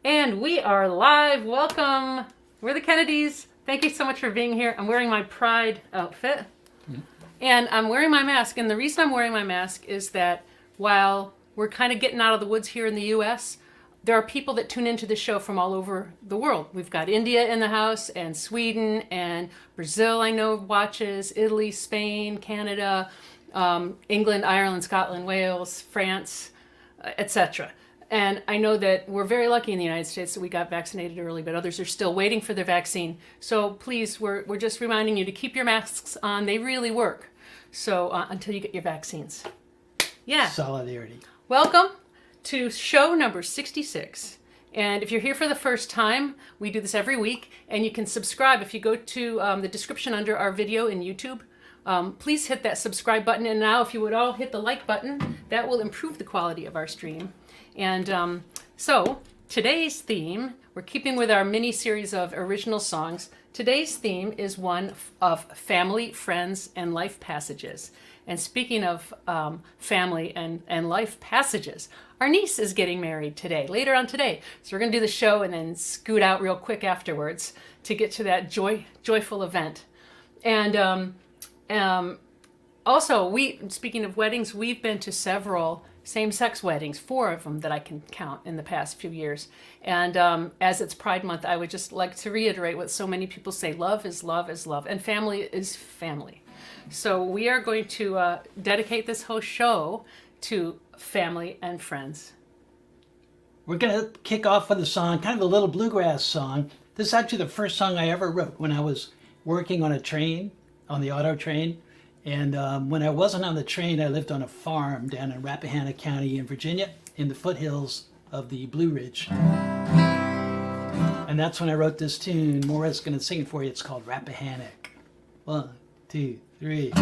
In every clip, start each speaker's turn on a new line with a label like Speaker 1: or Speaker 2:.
Speaker 1: And we are live. Welcome. We're the Kennedys. Thank you so much for being here. I'm wearing my Pride outfit. And I'm wearing my mask. And the reason I'm wearing my mask is that while we're kind of getting out of the woods here in the U.S., there are people that tune into the show from all over the world. We've got India in the house, and Sweden, and Brazil, I know, watches, Italy, Spain, Canada, England, Ireland, Scotland, Wales, France, etc. And I know that we're very lucky in the United States that we got vaccinated early, but others are still waiting for their vaccine. So please, we're just reminding you to keep your masks on. They really work. So until you get your vaccines. Yeah.
Speaker 2: Solidarity.
Speaker 1: Welcome to show number 66. And if you're here for the first time, we do this every week, and you can subscribe. If you go to the description under our video in YouTube, please hit that subscribe button. And now if you would all hit the like button, that will improve the quality of our stream. And so today's theme, we're keeping with our mini series of original songs. Today's theme is one of family, friends, and life passages. And speaking of family and life passages, our niece is getting married today, later on today. So we're going to do the show and then scoot out real quick afterwards to get to that joyful event. And also, speaking of weddings, we've been to several same-sex weddings, 4 of them that I can count in the past few years. And as it's Pride Month, I would just like to reiterate what so many people say: love is love is love, and family is family. So we are going to dedicate this whole show to family and friends.
Speaker 2: We're going to kick off with a song, kind of a little bluegrass song. This is actually the first song I ever wrote when I was working on a train, on the auto train. And when I wasn't on the train, I lived on a farm down in Rappahannock County in Virginia, in the foothills of the Blue Ridge. And that's when I wrote this tune. Maura's going to sing it for you. It's called Rappahannock. 1, 2, 3.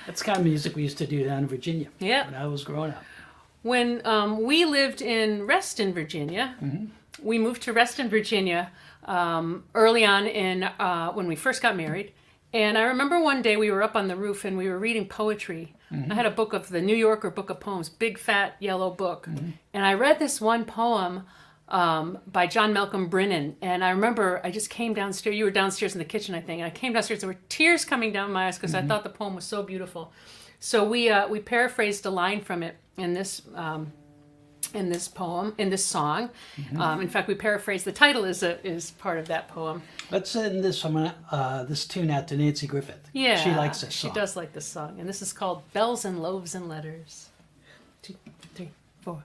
Speaker 2: That's the kind of music we used to do down in Virginia
Speaker 1: Yeah.
Speaker 2: when I was growing up.
Speaker 1: When we lived in Reston, Virginia, we moved to Reston, Virginia early on in when we first got married. And I remember one day we were up on the roof and we were reading poetry. I had a book of the New Yorker Book of Poems, big fat yellow book. And I read this one poem by John Malcolm Brennan. And I remember I just came downstairs. You were downstairs in the kitchen, I think. And I came downstairs. There were tears coming down my eyes because I thought the poem was so beautiful. So we paraphrased a line from it in this poem, in this song. In fact, we paraphrased the title is part of that poem.
Speaker 2: Let's send this this tune out to Nancy Griffith.
Speaker 1: Yeah,
Speaker 2: She likes this song.
Speaker 1: She does like this song, and this is called "Bells and Loaves and Letters." 2, 3, 4.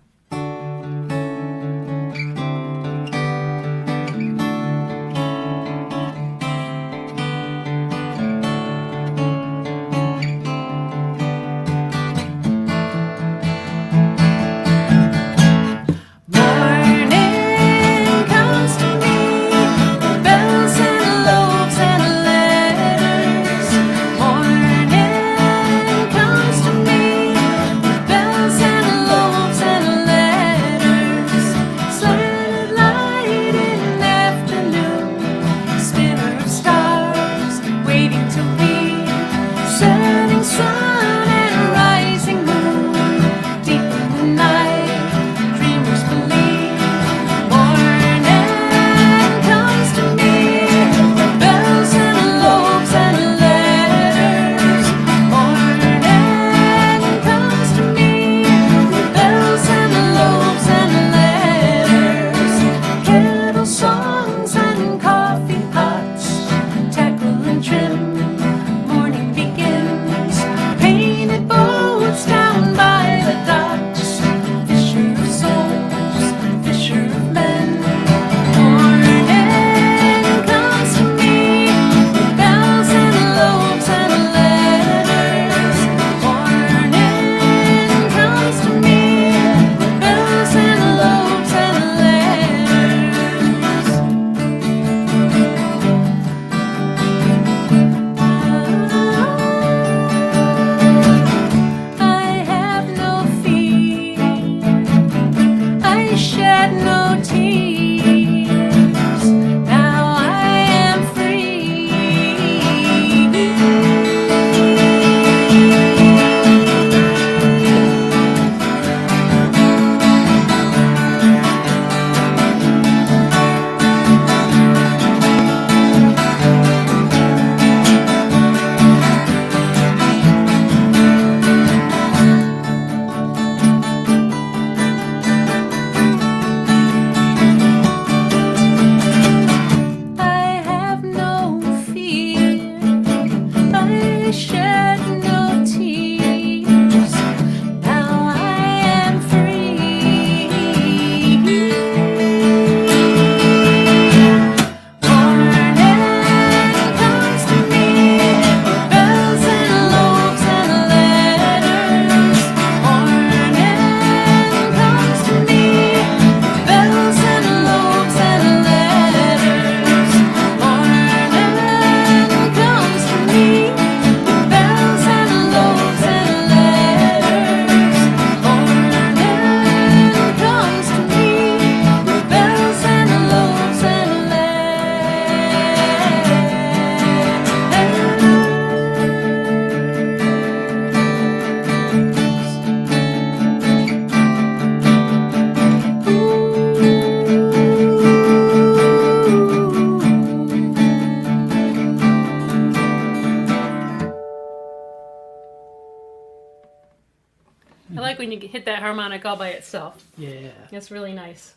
Speaker 1: I like when you hit that harmonic all by itself.
Speaker 2: Yeah.
Speaker 1: It's really nice.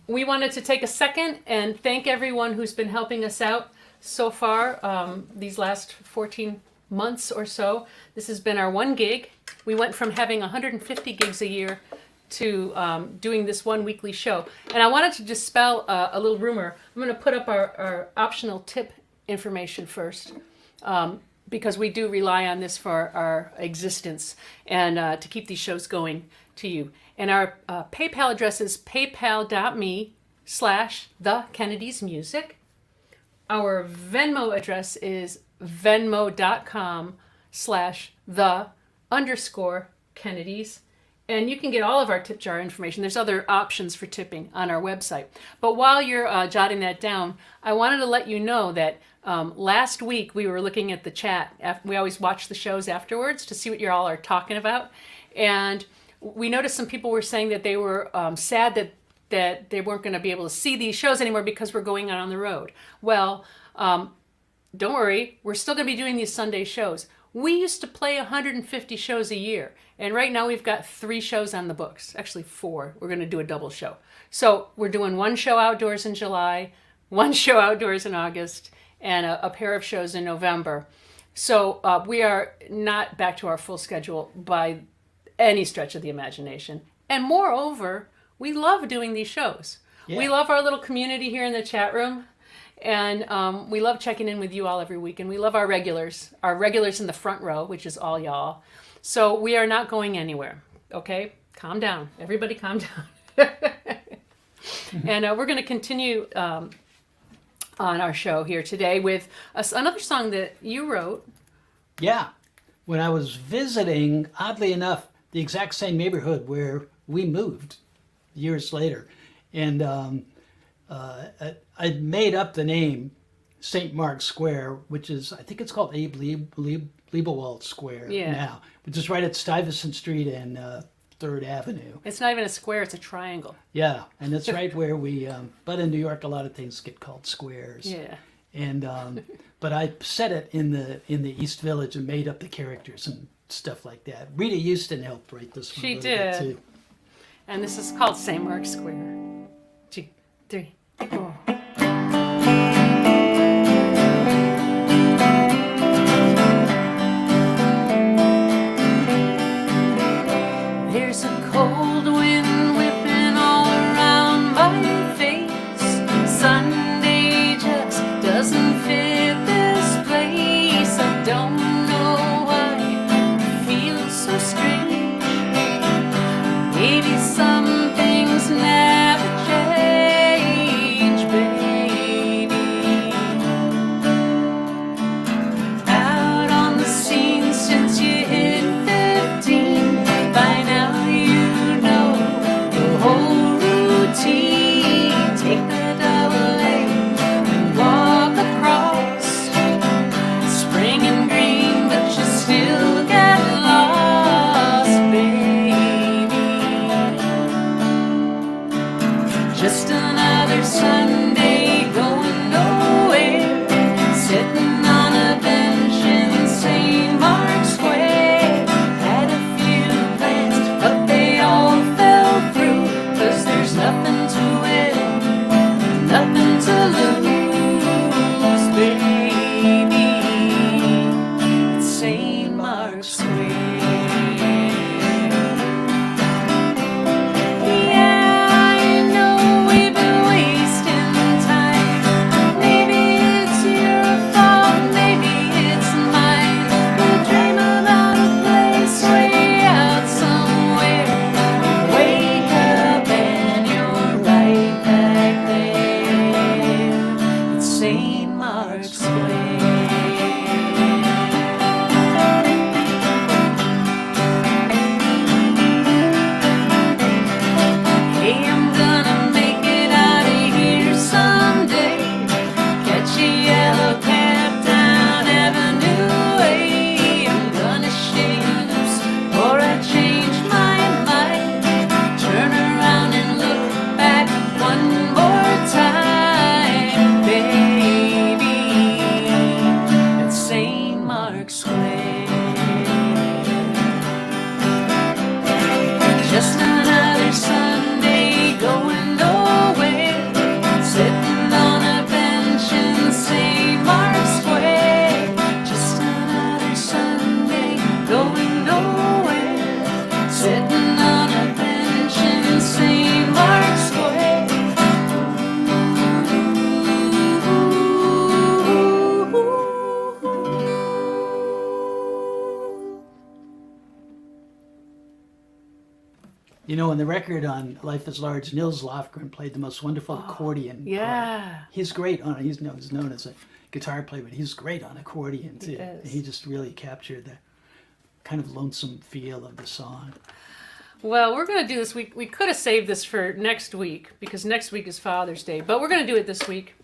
Speaker 1: We wanted to take a second and thank everyone who's been helping us out so far these last 14 months or so. This has been our one gig. We went from having 150 gigs a year to doing this one weekly show. And I wanted to dispel a little rumor. I'm going to put up our optional tip information first. Because we do rely on this for our existence and to keep these shows going to you. And our PayPal address is paypal.me/thekennedysmusic. Our Venmo address is venmo.com/thekennedys. facebook.com/the_Kennedys. And you can get all of our tip jar information. There's other options for tipping on our website. But while you're jotting that down, I wanted to let you know that last week we were looking at the chat. We always watch the shows afterwards to see what you all are talking about. And we noticed some people were saying that they were sad that they weren't going to be able to see these shows anymore because we're going out on the road. Well, don't worry. We're still going to be doing these Sunday shows. We used to play 150 shows a year. And right now we've got 3 shows on the books. Actually 4. We're going to do a double show. So we're doing 1 show outdoors in July, 1 show outdoors in August, and a pair of shows in November. So we are not back to our full schedule by any stretch of the imagination. And moreover, we love doing these shows. Yeah. We love our little community here in the chat room. And we love checking in with you all every week. And we love our regulars in the front row, which is all y'all. So we are not going anywhere. Okay? Calm down. Everybody calm down. And we're going to continue on our show here today with another song that you wrote.
Speaker 2: Yeah. When I was visiting, oddly enough, the exact same neighborhood where we moved years later. And I made up the name St. Mark's Square, which is, I think it's called Abe Liebewald Square now, which is right at Stuyvesant Street and 3rd Avenue.
Speaker 1: It's not even a square, it's a triangle.
Speaker 2: Yeah, and it's right where we, but in New York, a lot of things get called squares.
Speaker 1: Yeah.
Speaker 2: And, but I set it in the East Village and made up the characters and stuff like that. Rita Houston helped write this one.
Speaker 1: She did. Too. And this is called St. Mark's Square. 2, 3, 4. There's a cold wind whipping all around my face. Sunday just doesn't fit this place. I don't know why it feels so strange. Maybe some things never change, baby. Out on the scene since you hit 15. By now you know the whole routine. Take the double A and walk across. Spring and green, but you still get lost, baby. Just another Sunday going nowhere, sitting on a bench in St. Mark's Square. Had a few plans, but they all fell through, 'cause there's nothing to win, nothing to lose, baby. It's St. Mark's Square. Yeah, I know we've been wasting time. Maybe it's your fault, maybe it's mine. We'll dream about a place way out somewhere. Wake up and you're right back there. It's St. Mark's Square. Hey, I'm gonna make it out of here someday. Catch a yellow cab down Avenue A. I'm gonna shake loose before I change my mind. Turn around and look back one more time, baby. It's St. Mark's Square. Just another Sunday going nowhere, sitting on a bench in St. Mark's Square. Just another Sunday going nowhere, sitting on a bench in St. Mark's Square.
Speaker 2: You know, on the record on Life is Large, Nils Lofgren played the most wonderful accordion.
Speaker 1: Yeah.
Speaker 2: He's great on it. He's known as a guitar player, but he's great on accordion too. He just really captured the kind of lonesome feel of the song.
Speaker 1: Well, we're going to do this. We could have saved this for next week because next week is Father's Day, but we're going to do it this week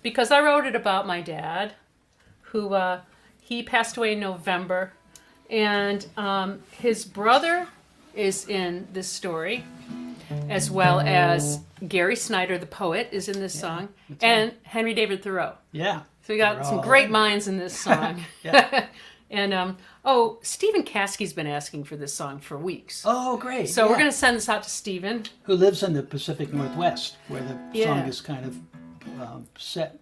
Speaker 1: because I wrote it about my dad, who he passed away in November, and his brother is in this story, as well as Gary Snyder, the poet, is in this song, and Henry David Thoreau.
Speaker 2: Yeah.
Speaker 1: So we got some great minds in this song. And Stephen Caskey's been asking for this song for weeks.
Speaker 2: Oh, great!
Speaker 1: So we're going to send this out to Stephen,
Speaker 2: who lives in the Pacific Northwest, where the song is kind of set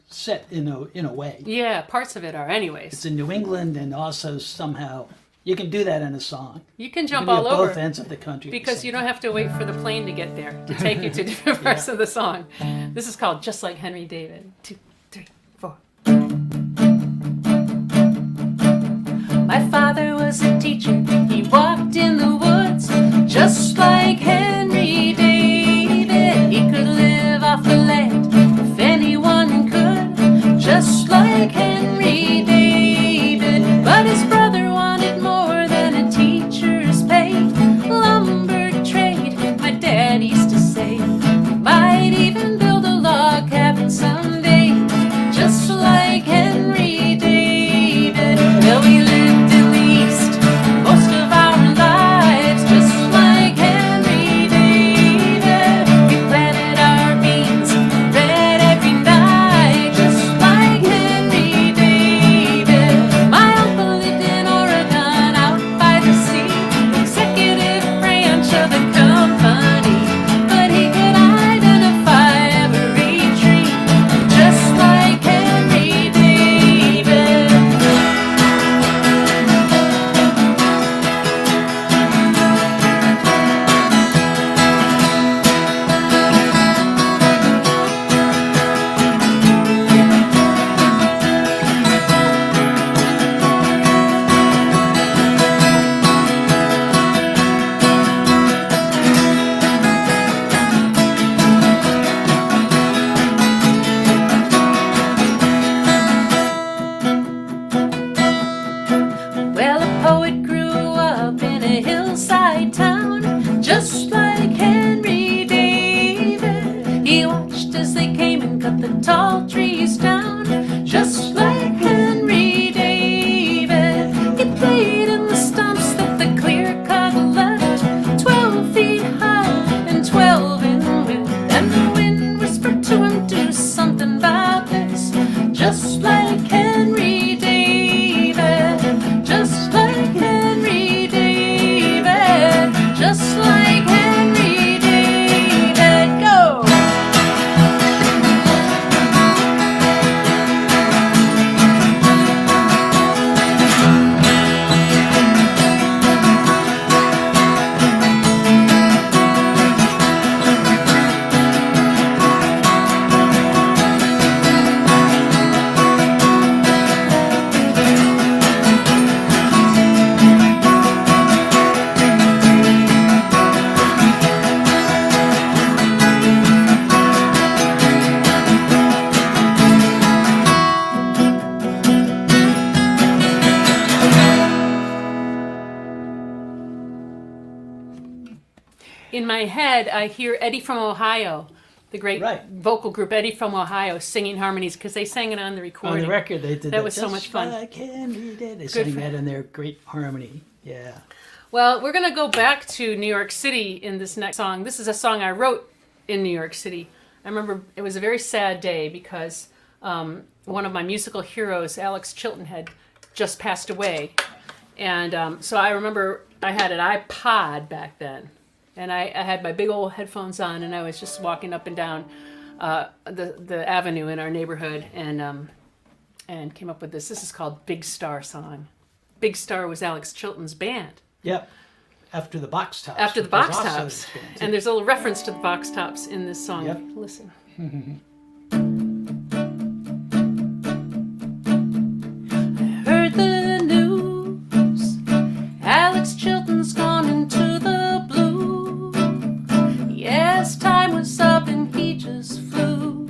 Speaker 2: in a way.
Speaker 1: Yeah, parts of it are, anyways.
Speaker 2: It's in New England, and also somehow you can do that in a song.
Speaker 1: You can jump
Speaker 2: all
Speaker 1: over
Speaker 2: both ends of the country
Speaker 1: because you don't have to wait for the plane to get there to take you to different parts of the song. This is called "Just Like Henry David." 2, 3, 4. My father was a teacher, he walked in the woods, just like Henry David. He could live off the land if anyone could, just like Henry David. But his brother wanted more than a teacher's pay, lumber trade, my dad used to say. Might even build a log cabin someday, just like Henry David. Well, we lived in the East most of our lives, just like Henry David. We planted our beans, read every night, just like Henry David. My uncle lived in Oregon, out by the sea, executive branch of the company, but he could identify every tree, just like Henry David. Well, a poet grew up in a hillside town, just like Henry David. He watched as they came and cut the tall trees down, just like Henry David. He played in the stumps that the clear cut left, 12 feet high and 12 in width. And the wind whispered to him, do something about this, just like Henry David, just like Henry David, just like Henry David. Go! In my head, I hear Eddie from Ohio, the great vocal group Eddie from Ohio, singing harmonies because they sang it on the recording.
Speaker 2: On the record, they did that.
Speaker 1: That was so much fun.
Speaker 2: Like Henry did. They sang that in their great harmony. Yeah.
Speaker 1: Well, we're going to go back to New York City in this next song. This is a song I wrote in New York City. I remember it was a very sad day because one of my musical heroes, Alex Chilton, had just passed away. And so I remember I had an iPod back then. And I had my big old headphones on, and I was just walking up and down the avenue in our neighborhood, and came up with this. This is called Big Star Song. Big Star was Alex Chilton's band.
Speaker 2: Yep. After the Box Tops.
Speaker 1: After the Box Tops. And there's a little reference to the Box Tops in this song.
Speaker 2: Yep.
Speaker 1: Listen. I heard the news. Alex Chilton's gone into the blue. Yes, time was up and he just flew.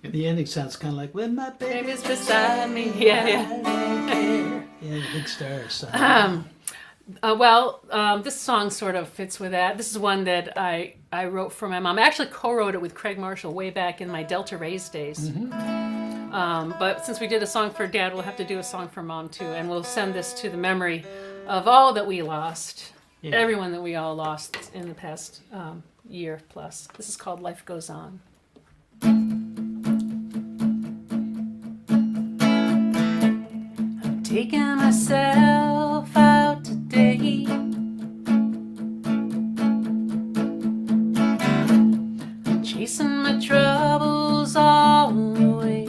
Speaker 2: And the ending sounds kind of like, when my
Speaker 1: Baby's
Speaker 2: baby's
Speaker 1: beside me. Yeah, yeah.
Speaker 2: yeah, the big stars. So.
Speaker 1: This song sort of fits with that. This is one that I wrote for my mom. I actually co-wrote it with Craig Marshall way back in my Delta Rays days. But since we did a song for Dad, we'll have to do a song for Mom too. And we'll send this to the memory of all that we lost.
Speaker 2: Yeah.
Speaker 1: Everyone that we all lost in the past year plus. This is called Life Goes On. I'm taking myself out today. I'm chasing my troubles all away.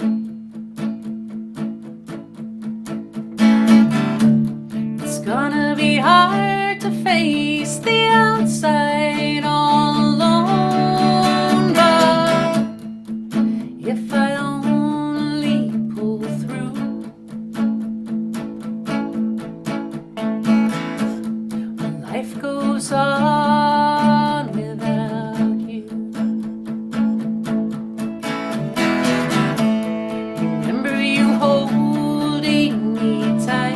Speaker 1: It's gonna be hard to face the outside all alone, but if I only pull through, life goes on without you. Remember you holding me tight.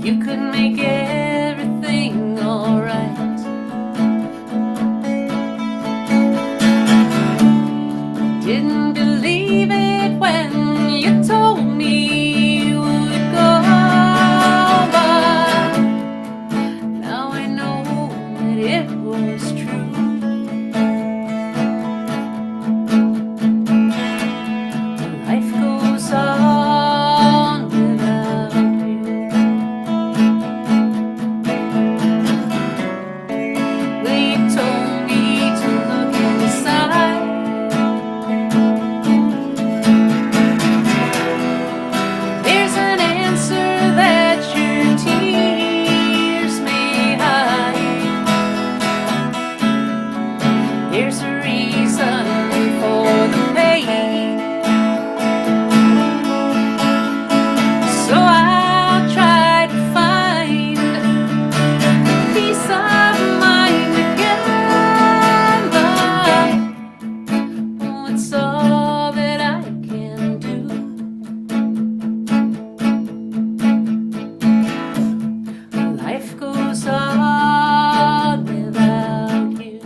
Speaker 1: You could make everything alright. Didn't believe it when you told me you would go, but now I know that it was true. Life goes on without you. Well, you told me to look inside. There's an answer that your tears may hide. There's a reason for the pain. So I'll try to find peace of mind again, but it's all that I can do. Life goes on without you.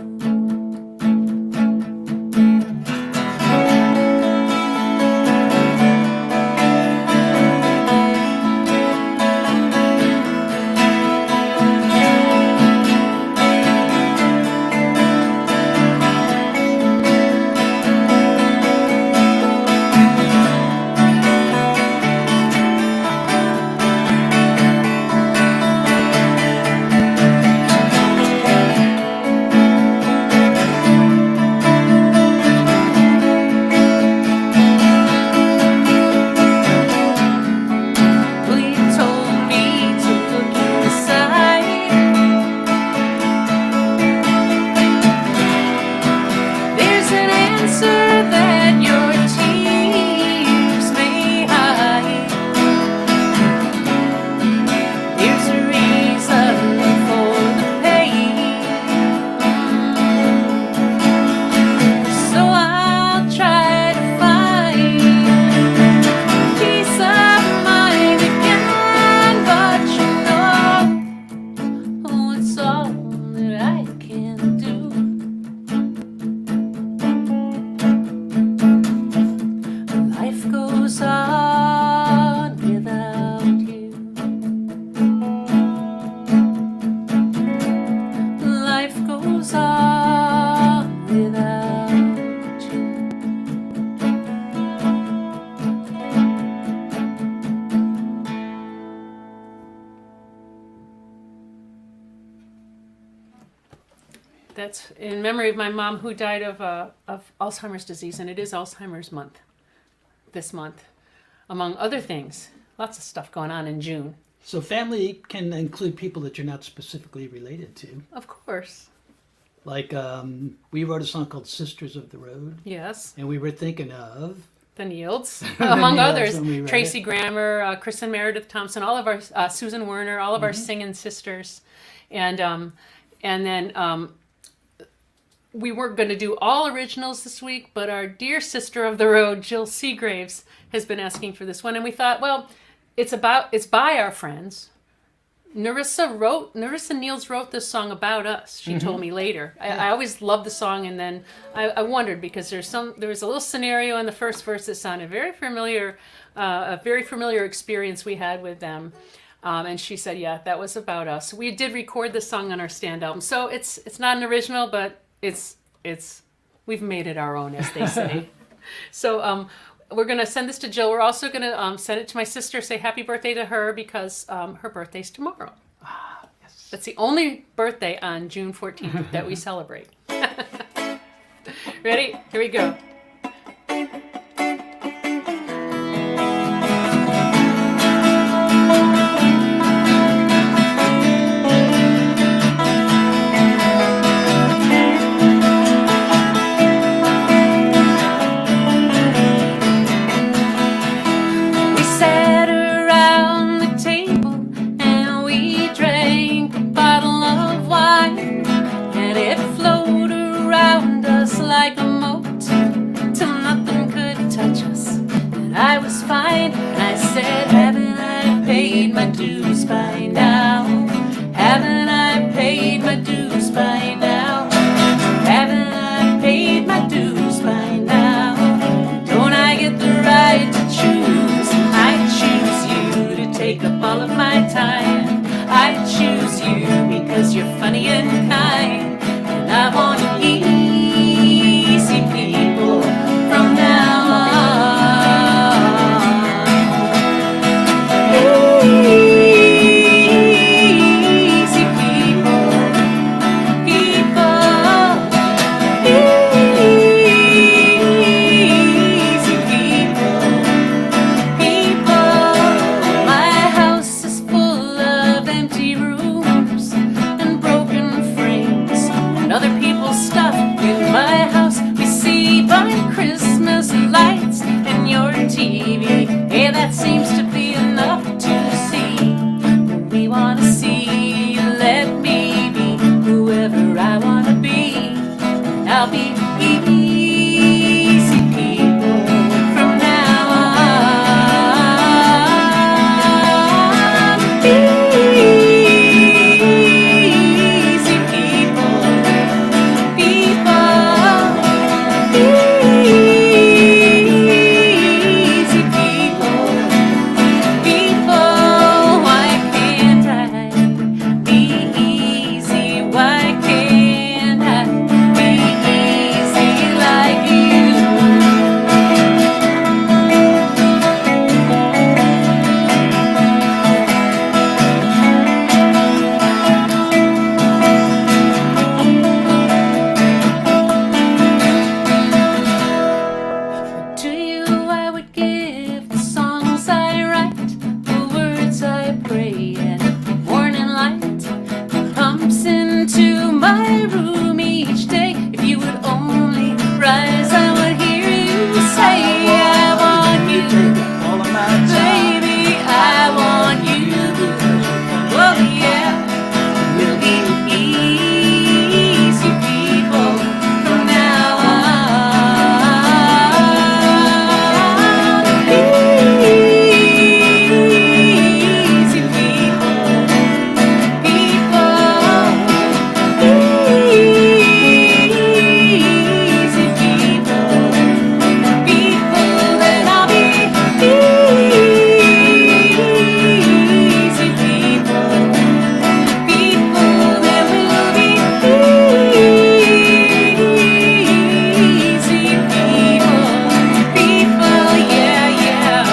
Speaker 1: Well, you told me to look inside. There's an answer that your tears may hide. There's a reason for the pain. So I'll try to find peace of mind again, but you know, it's all that I can do. Life goes on without you. Life goes on without you. That's in memory of my mom, who died of Alzheimer's disease, and it is Alzheimer's month this month, among other things. Lots of stuff going on in June.
Speaker 2: So family can include people that you're not specifically related to.
Speaker 1: Of course.
Speaker 2: Like we wrote a song called Sisters of the Road,
Speaker 1: Yes.
Speaker 2: and we were thinking of
Speaker 1: The Nields, among
Speaker 2: Nields
Speaker 1: others.
Speaker 2: when we wrote
Speaker 1: Tracy
Speaker 2: it.
Speaker 1: Grammer, Kristen Meredith Thompson, all of our Susan Werner, all of our singing sisters, and then we weren't going to do all originals this week, but our dear sister of the road, Jill Seagraves, has been asking for this one, and we thought, well, it's by our friends. Narissa Niels wrote this song about us. She told me later. I always loved the song, and then I wondered because there was a little scenario in the first verse that sounded very familiar, a very familiar experience we had with them. And she said, yeah, that was about us. We did record this song on our Stand album, so it's not an original, but we've made it our own, as they say. So we're going to send this to Jill. We're also going to send it to my sister, say happy birthday to her, because her birthday's tomorrow.
Speaker 2: Ah, yes.
Speaker 1: That's the only birthday on June 14th that we celebrate. Ready? Here we go. Like a moat, till nothing could touch us. And I was fine, and I said, haven't I paid my dues by now? Haven't I paid my dues by now? Haven't I paid my dues by now? Don't I get the right to choose? I choose you to take up all of my time. I choose you because you're funny and kind, and I want to easy people from now on. Easy people, easy people. My house is full of empty rooms and broken frames and other people's stuff. In my house we see bright Christmas lights and your TV. Hey, that seems to be enough to see. We want to see, let me be whoever I want to be. I'll be easy people from now on. Easy people. Why can't I be easy? Why can't I be easy like you? To you I would give the songs I write, the words I pray, and the morning light that pumps into my room each day. If you would only rise, I would hear you say, I want you,
Speaker 2: All of my time.
Speaker 1: baby, I want you. Oh yeah, we'll be easy people from now on. Easy people, easy people, and I'll be easy people, that will be easy people, yeah, yeah, yeah.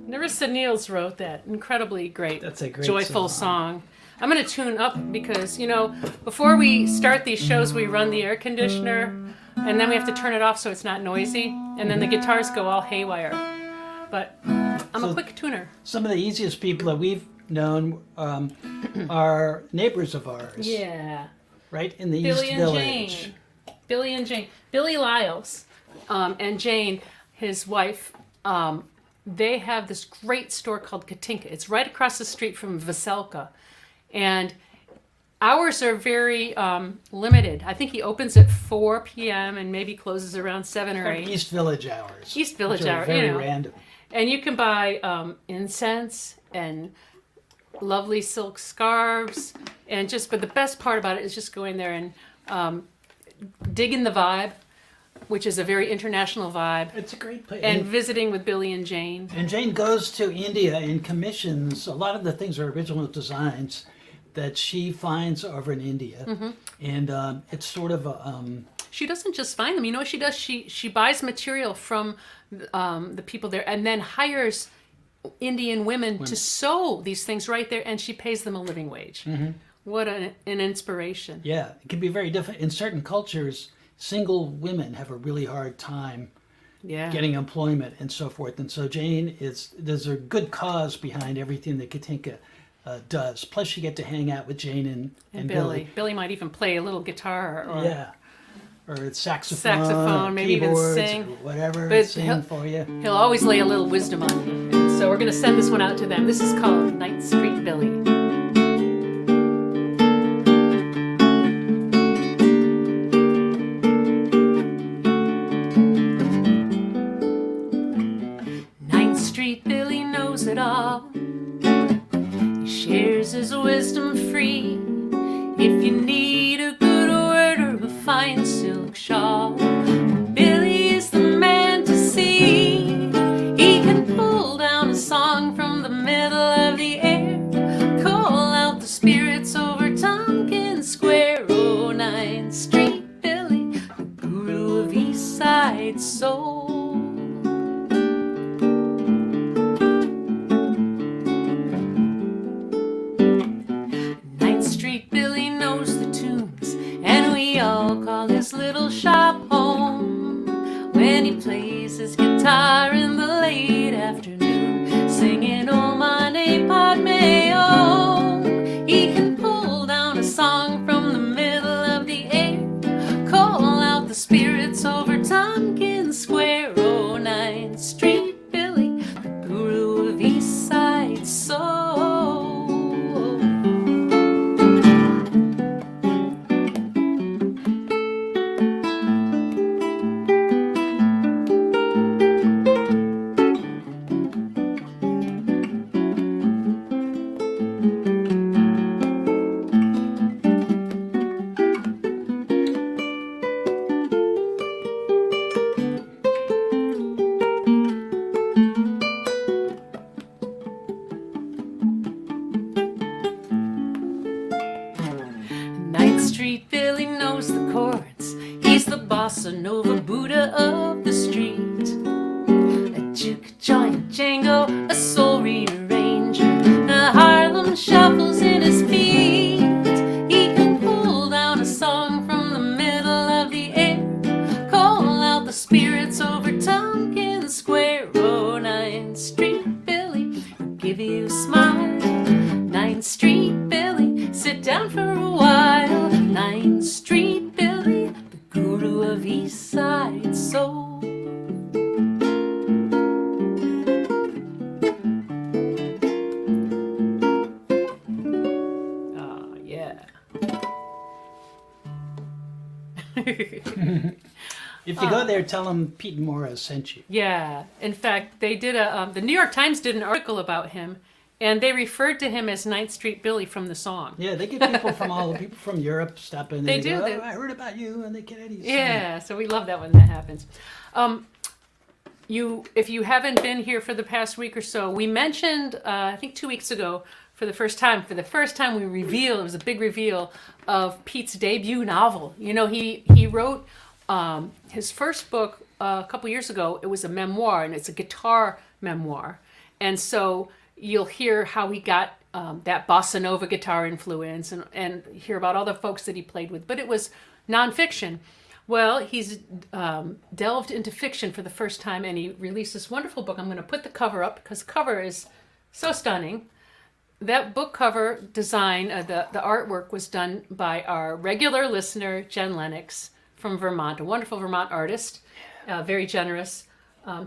Speaker 1: Narissa Niels wrote that incredibly great,
Speaker 2: That's a great
Speaker 1: joyful song. I'm going to tune up because, before we start these shows, we run the air conditioner and then we have to turn it off so it's not noisy. And then the guitars go all haywire. But I'm a quick tuner.
Speaker 2: Some of the easiest people that we've known are neighbors of ours.
Speaker 1: Yeah.
Speaker 2: Right in the
Speaker 1: Billy
Speaker 2: East
Speaker 1: and
Speaker 2: Village.
Speaker 1: Jane. Billy and Jane. Billy Lyles and Jane, his wife, they have this great store called Katinka. It's right across the street from Veselka. And hours are very limited. I think he opens at 4 p.m. and maybe closes around 7 or 8.
Speaker 2: East Village hours.
Speaker 1: East Village
Speaker 2: which are
Speaker 1: hours.
Speaker 2: Very random.
Speaker 1: And you can buy incense and lovely silk scarves. But the best part about it is just going there and digging the vibe, which is a very international vibe.
Speaker 2: It's a great place.
Speaker 1: And visiting with Billy and Jane.
Speaker 2: And Jane goes to India and commissions a lot of the things are original designs that she finds over in India. Mm-hmm. And it's sort of a...
Speaker 1: She doesn't just find them. You know what she does? She buys material from the people there and then hires Indian women to sew these things right there, and she pays them a living wage. Mm-hmm. What an inspiration.
Speaker 2: Yeah, it can be very different. In certain cultures, single women have a really hard time getting employment and so forth. And so Jane there's a good cause behind everything that Katinka does. Plus you get to hang out with Jane and Billy.
Speaker 1: Billy might even play a little guitar
Speaker 2: or saxophone,
Speaker 1: maybe even
Speaker 2: keyboards,
Speaker 1: sing.
Speaker 2: or whatever,
Speaker 1: But
Speaker 2: sing for you.
Speaker 1: He'll always lay a little wisdom on you. So we're going to send this one out to them. This is called Ninth Street Billy. Ninth Street Billy knows it all. He shares his wisdom free. If you need a good word or a fine silk shawl, Billy is the man to see. He can pull down a song from the middle of the air, call out the spirits over Tompkins Square. Oh, Ninth Street Billy, the guru of East Side soul. Ninth Street Billy knows the tunes, and we all call his little shop home. When he plays his guitar in the late afternoon, singing "Oh Mane Padme Om," he can pull down a song from the middle of the air, call out the spirits over Tompkins Square. Oh, Ninth Street Billy, the guru of East Side soul. Ninth Street Billy knows the chords. He's the bossa nova Buddha of the street. A juke joint Django, a soul rearranger, the Harlem shuffles in his feet. He can pull down a song from the middle of the air, call out the spirits over Tompkins Square. Oh, Ninth Street Billy, he'll give you a smile. Ninth Street Billy, sit down for a while. Ninth Street Billy, the guru of East Side soul. Oh, yeah.
Speaker 2: If you go there, tell them Pete and Maura sent you.
Speaker 1: Yeah. In fact, they did the New York Times did an article about him, and they referred to him as Ninth Street Billy from the song.
Speaker 2: Yeah, they get people from people from Europe stop in.
Speaker 1: They
Speaker 2: and
Speaker 1: do.
Speaker 2: Go, oh, I heard about you, and the Kennedys.
Speaker 1: Yeah, so we love that when that happens. If you haven't been here for the past week or so, we mentioned I think 2 weeks ago for the first time we revealed, it was a big reveal of Pete's debut novel. You know, he wrote his first book a couple years ago. It was a memoir, and it's a guitar memoir, and so you'll hear how he got that bossa nova guitar influence and hear about all the folks that he played with. But it was nonfiction. Well, he's delved into fiction for the first time, and he released this wonderful book. I'm going to put the cover up because the cover is so stunning. That book cover design, the artwork was done by our regular listener, Jen Lennox from Vermont, a wonderful Vermont artist, very generous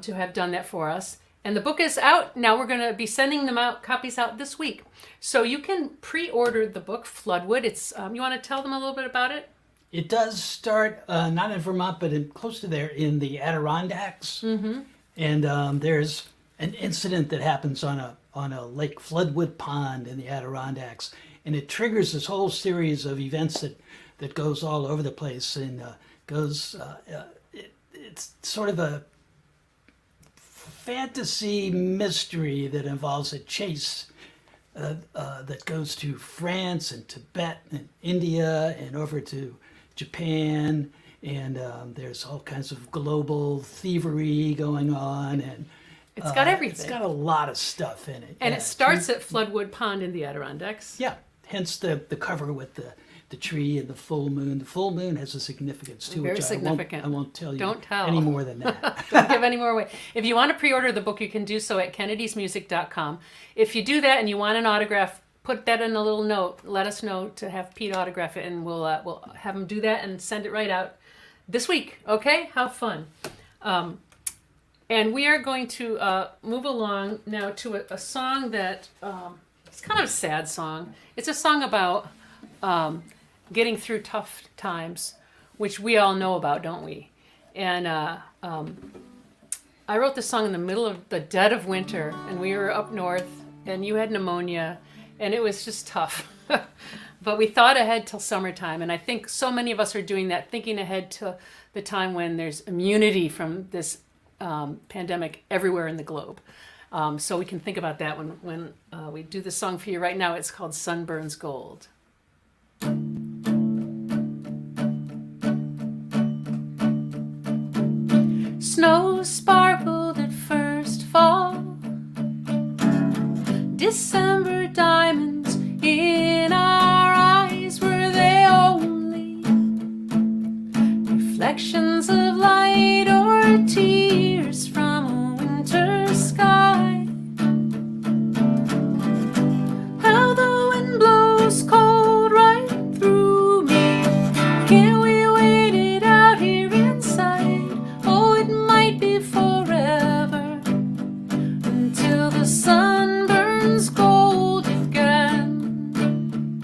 Speaker 1: to have done that for us. And the book is out. Now we're going to be sending them out, copies out this week. So you can pre-order the book, Floodwood. It's you want to tell them a little bit about it?
Speaker 2: It does start not in Vermont, but close to there in the Adirondacks. Mm-hmm. And there's an incident that happens on a Lake Floodwood Pond in the Adirondacks, and it triggers this whole series of events that goes all over the place, and it's sort of a fantasy mystery that involves a chase that goes to France and Tibet and India and over to Japan, and there's all kinds of global thievery going on, and
Speaker 1: it's got everything.
Speaker 2: It's got a lot of stuff in it.
Speaker 1: And it starts at Floodwood Pond in the Adirondacks.
Speaker 2: Yeah, hence the cover with the tree and the full moon. The full moon has a significance too,
Speaker 1: Very
Speaker 2: which
Speaker 1: significant.
Speaker 2: I won't tell you
Speaker 1: Don't tell.
Speaker 2: any more than that.
Speaker 1: Don't give any more away. If you want to pre-order the book, you can do so at kennedysmusic.com. If you do that and you want an autograph, put that in a little note. Let us know to have Pete autograph it, and we'll have him do that and send it right out this week. Okay? How fun. And we are going to move along now to a song that it's kind of a sad song. It's a song about getting through tough times, which we all know about, don't we? And I wrote this song in the middle of the dead of winter, and we were up north, and you had pneumonia, and it was just tough. But we thought ahead till summertime, and I think so many of us are doing that, thinking ahead to the time when there's immunity from this pandemic everywhere in the globe. So we can think about that when we do the song for you right now. It's called Sunburns Gold. Snow sparkled at first fall, December diamonds in our eyes, were they only reflections of light or tears from a winter sky? How the wind blows cold right through me. Can't we wait it out here inside? Oh, it might be forever until the sun burns gold again.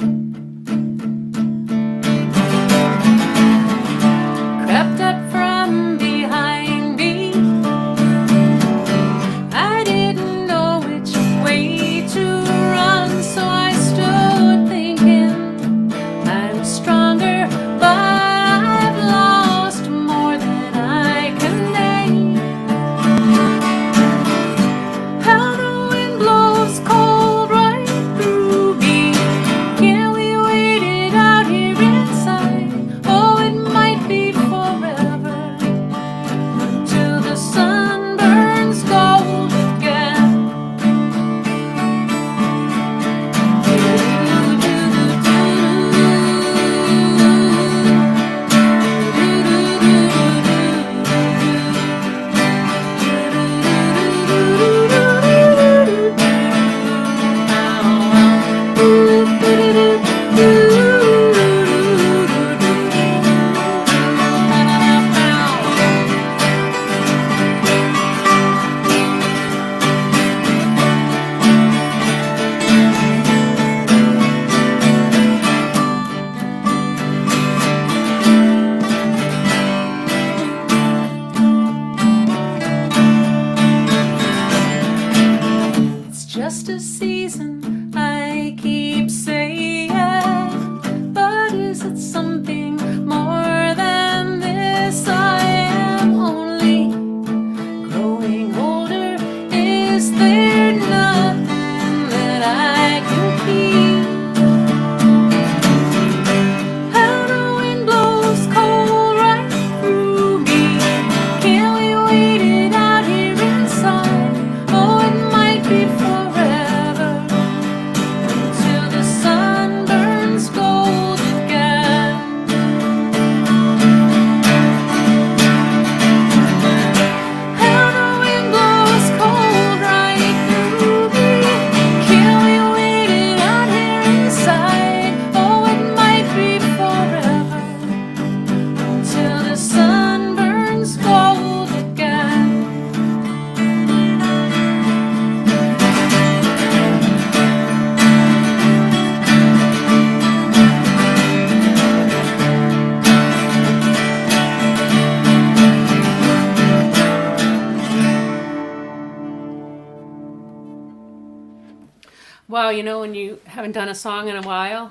Speaker 1: wow, you know, when you haven't done a song in a while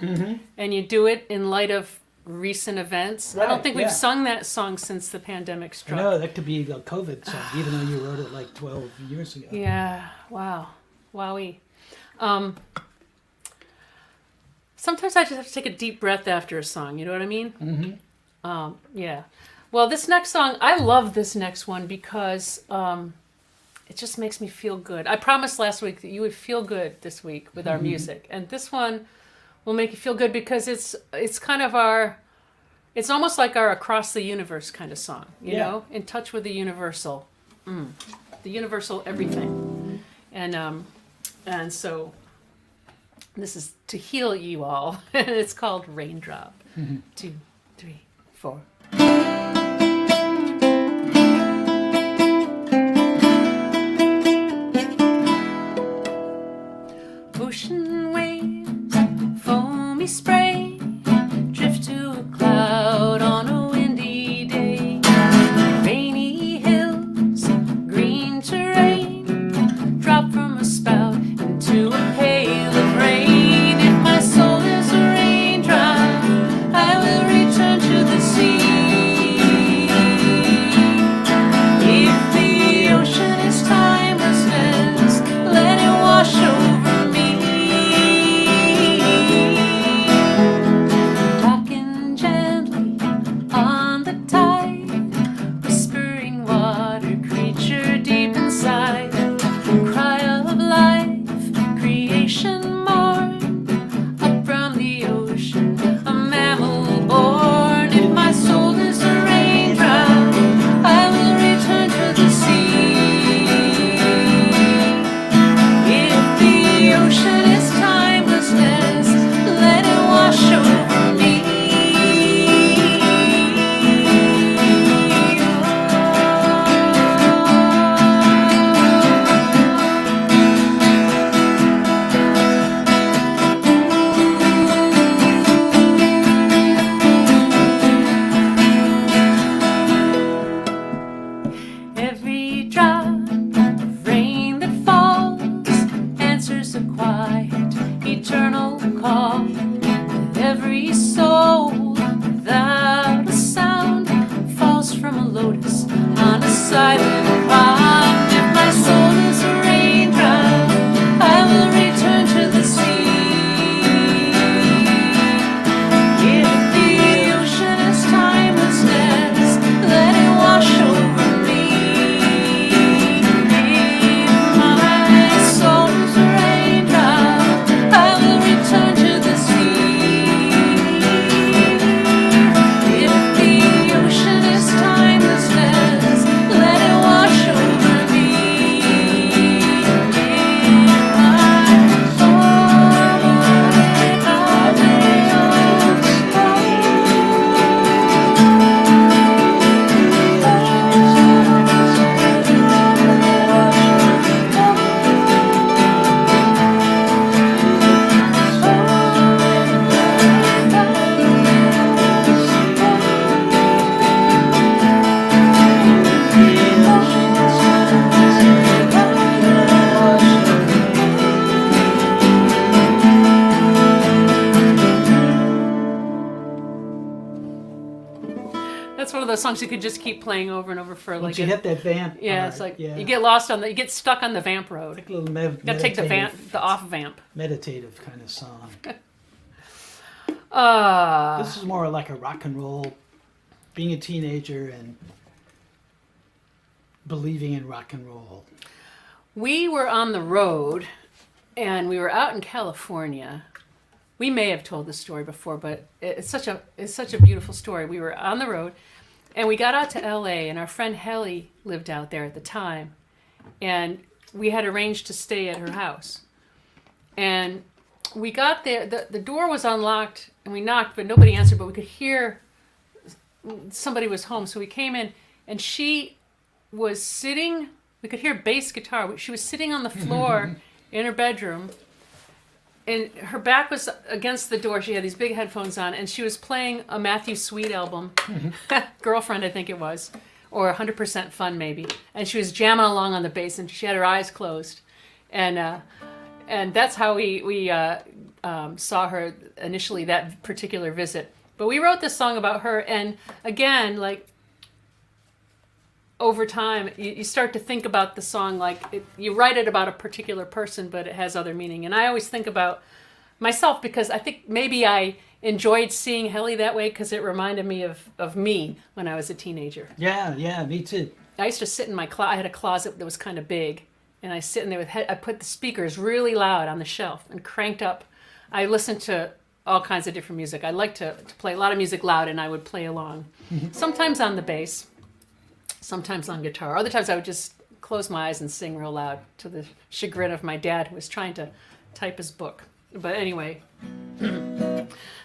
Speaker 1: and you do it in light of recent events. I don't
Speaker 2: Right,
Speaker 1: think
Speaker 2: yeah.
Speaker 1: we've sung that song since the pandemic struck.
Speaker 2: No, that could be the COVID song, even though you wrote it like 12 years ago.
Speaker 1: Yeah, wow. Wowie. Sometimes I just have to take a deep breath after a song, you know what I mean? Mm-hmm. Yeah. Well, this next song, I love this next one because it just makes me feel good. I promised last week that you would feel good this week with our music. And this one will make you feel good because it's kind of it's almost like our across the universe kind of song, you know? In touch with the universal. The universal everything. And so this is to heal you all. It's called Raindrop. 2, 3, 4. Ocean waves, foamy spray, drift to a cloud on a windy day. Rainy hills, green terrain, drop from a spout into a pail of rain. If my soul is a raindrop, I will return to the sea. If the ocean is timelessness, let it wash over me. Rocking gently on the tide, whispering water creature deep inside. Cry of life, creation mourned, up from the ocean, a mammal born. If my soul is a raindrop, I will return to the sea. If the ocean is timelessness, let it wash over me. Every drop of rain that falls answers a quiet, eternal call. Every soul without a sound falls from a lotus on a silent pond. If my soul is a raindrop, I will return to the sea. If the ocean is timelessness, let it wash over me. If my soul is a raindrop, I will return to the sea. If the ocean is timelessness, let it wash over me. If my That's one of those songs you could just keep playing over and over for like
Speaker 2: Once you hit that vamp,
Speaker 1: yeah,
Speaker 2: part,
Speaker 1: it's like you get lost on you get stuck on the vamp road.
Speaker 2: a little
Speaker 1: You gotta take the off vamp.
Speaker 2: meditative kind of song.
Speaker 1: Uh,
Speaker 2: This is more like a rock and roll, being a teenager and believing in rock and roll.
Speaker 1: we were on the road and we were out in California. We may have told this story before, but it's such a beautiful story. We were on the road and we got out to LA and our friend Helly lived out there at the time and we had arranged to stay at her house. And we got there, the door was unlocked and we knocked, but nobody answered, but we could hear somebody was home. So we came in and she was sitting, we could hear bass guitar. She was sitting on the floor in her bedroom and her back was against the door. She had these big headphones on and she was playing a Matthew Sweet album, Girlfriend I think it was, or 100% Fun maybe. And she was jamming along on the bass and she had her eyes closed. And And that's how we saw her initially, that particular visit. But we wrote this song about her, and again, like, over time, you start to think about the song like you write it about a particular person, but it has other meaning. And I always think about myself because I think maybe I enjoyed seeing Helly that way because it reminded me of me when I was a teenager.
Speaker 2: Yeah, me too.
Speaker 1: I used to sit in my closet. I had a closet that was kind of big, and I sit in there with I put the speakers really loud on the shelf and cranked up. I listened to all kinds of different music. I like to play a lot of music loud, and I would play along. Sometimes on the bass, sometimes on guitar. Other times I would just close my eyes and sing real loud to the chagrin of my dad, who was trying to type his book. But anyway,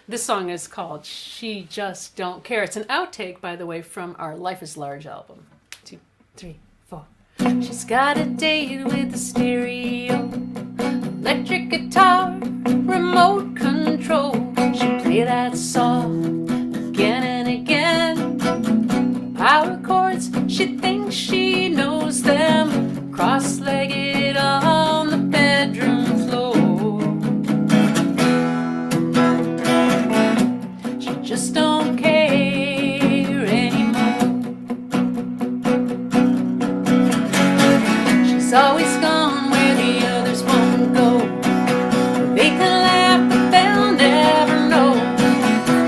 Speaker 1: this song is called She Just Don't Care. It's an outtake, by the way, from our Life is Large album. 2, 3, 4. She's got a date with a stereo, electric guitar, remote control. She'll play that song again and again. Power chords, she thinks she knows them. Cross-legged on the bedroom floor. She just don't care anymore. She's always gone where the others won't go. They can laugh, but they'll never know.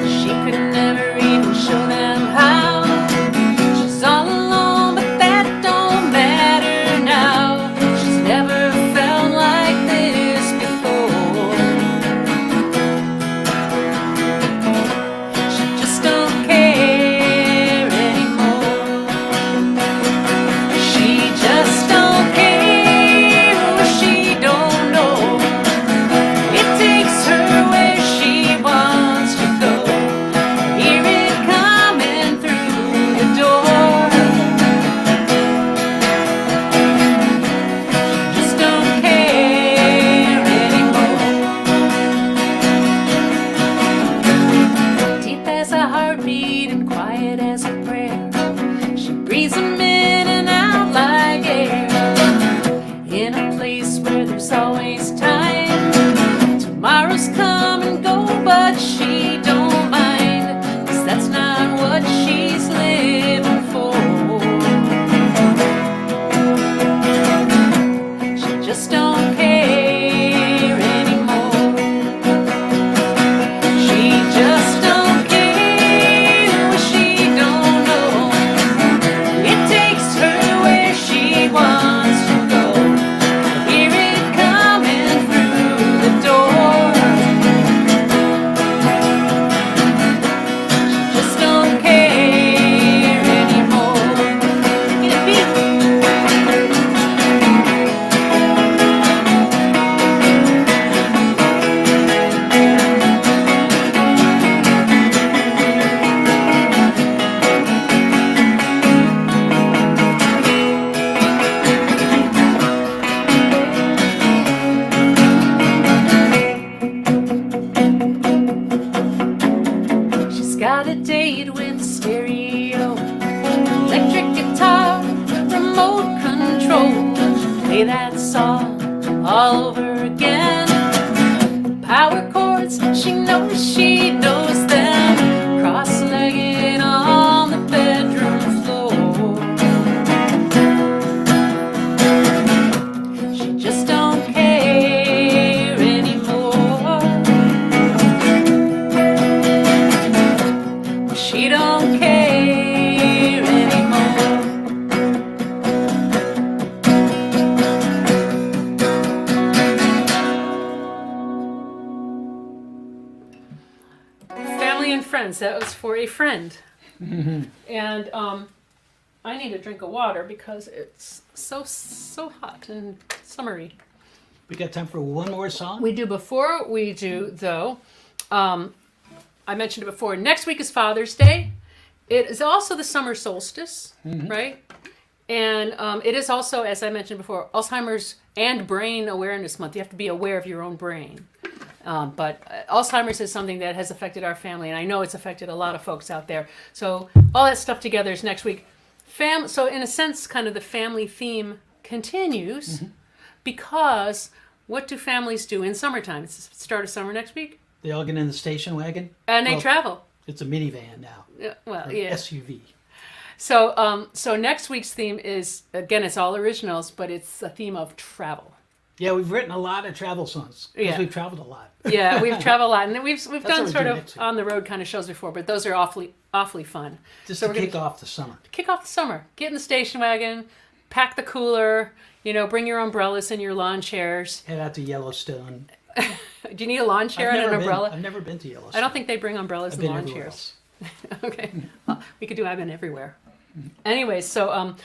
Speaker 1: She could never even show them how. She's all alone, but that don't matter now. She's never felt like this before. She just don't care anymore. She just don't care what she don't know. It takes her where she wants to go. Hear it coming through the door. Just don't care anymore. Deep as a heartbeat and quiet as a prayer. She breathes them in and out like air. In a place where there's always time. Tomorrow's come and go, but she don't mind, 'cause that's not what she's living for. She just don't care anymore. She just don't care what she don't know. It takes her where she wants to go. Hear it coming through the door. She just don't care anymore. Get a beat. She's got a date with a stereo, electric guitar, remote control. She'll play that song all over again. Power chords, she knows them. Cross-legged on the bedroom floor. She just don't care anymore. She don't care anymore. Family and friends. That was for a friend. And I need a drink of water because it's so hot and summery.
Speaker 2: We got time for one more song?
Speaker 1: We do before we do, though. I mentioned it before. Next week is Father's Day. It is also the summer solstice, right? And it is also, as I mentioned before, Alzheimer's and Brain Awareness Month. You have to be aware of your own brain. But Alzheimer's is something that has affected our family, and I know it's affected a lot of folks out there. So all that stuff together is next week. So in a sense, kind of the family theme continues because what do families do in summertime? It's the start of summer next week.
Speaker 2: They all get in the station wagon.
Speaker 1: And they travel.
Speaker 2: It's a minivan now.
Speaker 1: Well,
Speaker 2: Or
Speaker 1: yeah.
Speaker 2: SUV.
Speaker 1: So next week's theme is, again, it's all originals, but it's a theme of travel.
Speaker 2: Yeah, we've written a lot of travel songs because
Speaker 1: Yeah.
Speaker 2: we've traveled a lot.
Speaker 1: Yeah, we've traveled a lot, and we've
Speaker 2: what
Speaker 1: done
Speaker 2: we
Speaker 1: sort
Speaker 2: do
Speaker 1: of
Speaker 2: next week.
Speaker 1: on the road kind of shows before, but those are awfully fun.
Speaker 2: Just
Speaker 1: So
Speaker 2: to
Speaker 1: we're gonna
Speaker 2: kick off the summer.
Speaker 1: kick off the summer. Get in the station wagon, pack the cooler, bring your umbrellas and your lawn chairs.
Speaker 2: Head out to Yellowstone.
Speaker 1: Do you need a lawn chair and an umbrella?
Speaker 2: I've never been to Yellowstone.
Speaker 1: I don't think they bring umbrellas
Speaker 2: I've
Speaker 1: and
Speaker 2: been
Speaker 1: lawn
Speaker 2: everywhere
Speaker 1: chairs.
Speaker 2: else.
Speaker 1: Okay, well, we could do I've been everywhere. Anyways, so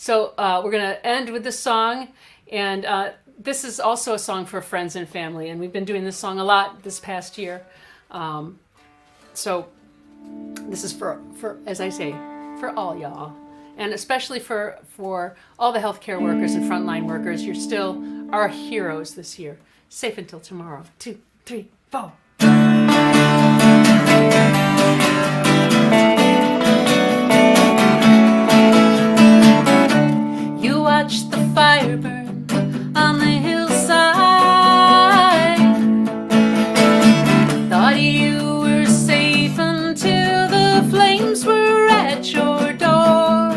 Speaker 1: we're gonna end with this song, and this is also a song for friends and family, and we've been doing this song a lot this past year. So this is for as I say, for all y'all, and especially for all the healthcare workers and frontline workers. You're still our heroes this year. Safe until tomorrow. 2, 3, 4. You watch the fire burn on the hillside. Thought you were safe until the flames were at your door.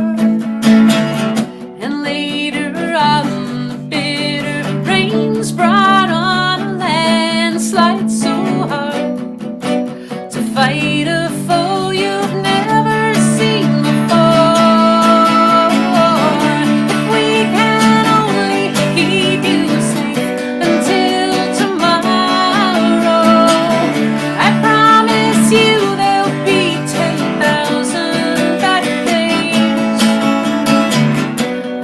Speaker 1: And later on, the bitter rains brought on a landslide so hard to fight a foe you've never seen before. If we can only keep you safe until tomorrow, I promise you there'll be 10,000 better days.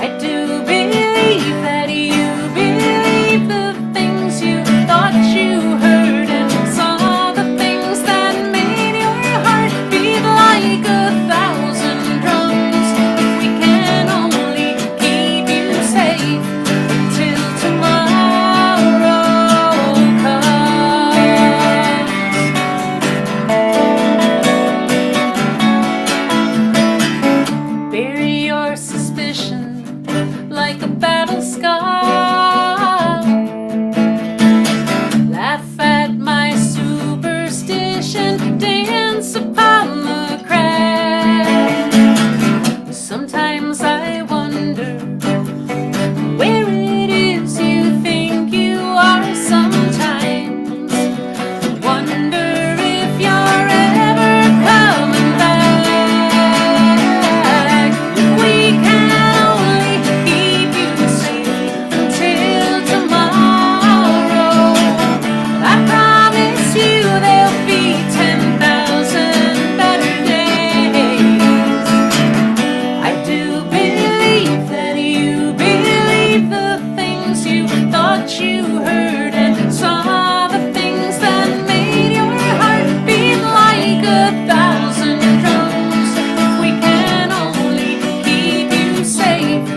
Speaker 1: I do believe that you believe the things you thought you heard and saw the things that made your heart beat like 1,000 drums. If we can only keep you safe until tomorrow comes. Bury your suspicion like a battle scar. Laugh at my superstition, dance upon the crack. Sometimes I wonder where it is you think you are. Sometimes wonder if you're ever coming back. If we can only keep you safe until tomorrow, I promise you there'll be 10,000 better days. I do believe that you believe the things you thought you heard and saw the things that made your heart beat like 1,000 drums. If we can only keep you safe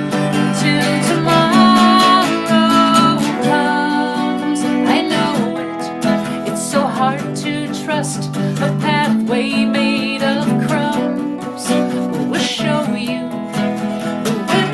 Speaker 1: until tomorrow comes. I know it's so hard to trust a pathway made of crumbs, but we'll show you the way.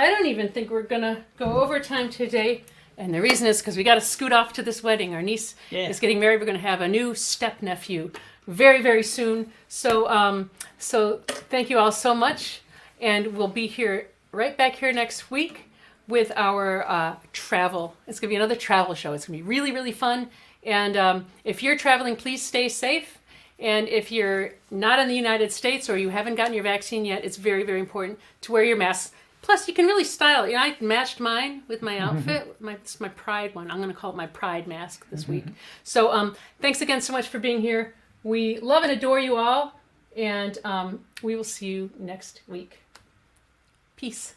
Speaker 1: I don't even think we're going to go overtime today. And the reason is because we got to scoot off to this wedding. Our niece is getting married. We're going to have a new step-nephew very, very soon. So, so thank you all so much. And we'll be here right back here next week with our travel. It's going to be another travel show. It's going to be really, really fun. And if you're traveling, please stay safe. And if you're not in the United States or you haven't gotten your vaccine yet, it's very, very important to wear your mask. Plus, you can really style it. You know, I matched mine with my outfit. It's my Pride one. I'm going to call it my Pride mask this week. So thanks again so much for being here. We love and adore you all. And we will see you next week. Peace.